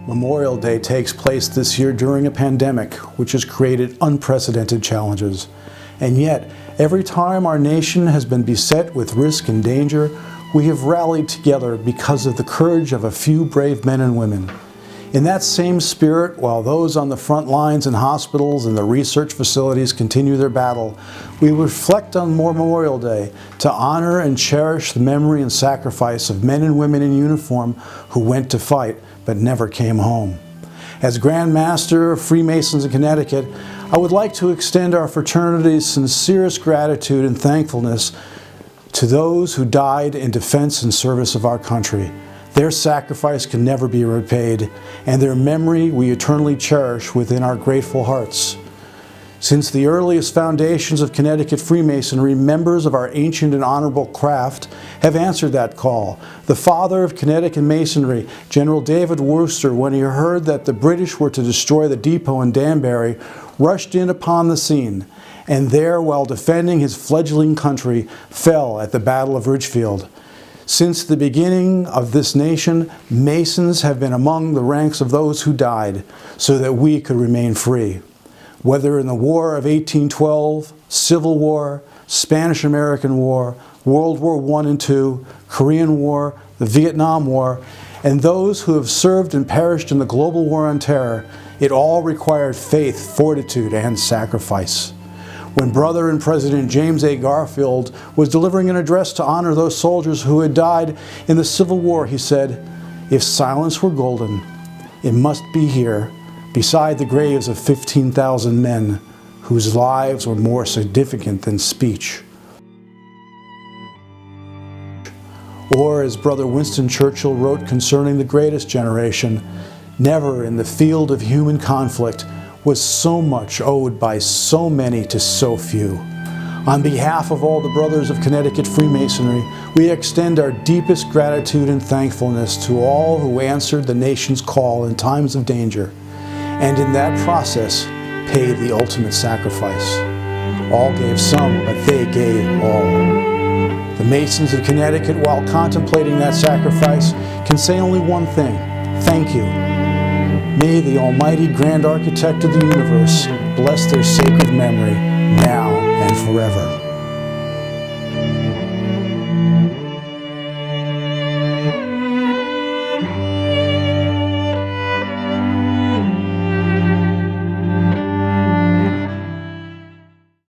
Memorial Day takes place this year during a pandemic, which has created unprecedented challenges. And yet, every time our nation has been beset with risk and danger, we have rallied together because of the courage of a few brave men and women. In that same spirit, while those on the front lines in hospitals and the research facilities continue their battle, we reflect on Memorial Day to honor and cherish the memory and sacrifice of men and women in uniform who went to fight but never came home. As Grand Master of Freemasons in Connecticut, I would like to extend our fraternity's sincerest gratitude and thankfulness to those who died in defense and service of our country. Their sacrifice can never be repaid, and their memory we eternally cherish within our grateful hearts. Since the earliest foundations of Connecticut Freemasonry, members of our ancient and honorable craft have answered that call. The father of Connecticut Masonry, General David Worcester, when he heard that the British were to destroy the depot in Danbury, rushed in upon the scene, and there, while defending his fledgling country, fell at the Battle of Ridgefield. Since the beginning of this nation, Masons have been among the ranks of those who died so that we could remain free. Whether in the War of 1812, Civil War, Spanish-American War, World War I and II, Korean War, the Vietnam War, and those who have served and perished in the global war on terror, it all required faith, fortitude, and sacrifice. When Brother and President James A. Garfield was delivering an address to honor those soldiers who had died in the Civil War, he said, "If silence were golden, it must be here, beside the graves of 15,000 men whose lives were more significant than speech." Or, as Brother Winston Churchill wrote concerning the greatest generation, "Never in the field of human conflict was so much owed by so many to so few." On behalf of all the brothers of Connecticut Freemasonry, we extend our deepest gratitude and thankfulness to all who answered the nation's call in times of danger, and in that process paid the ultimate sacrifice. All gave some, but they gave all. The Masons of Connecticut, while contemplating that sacrifice, can say only one thing: thank you. May the Almighty Grand Architect of the universe bless their sacred memory now and forever.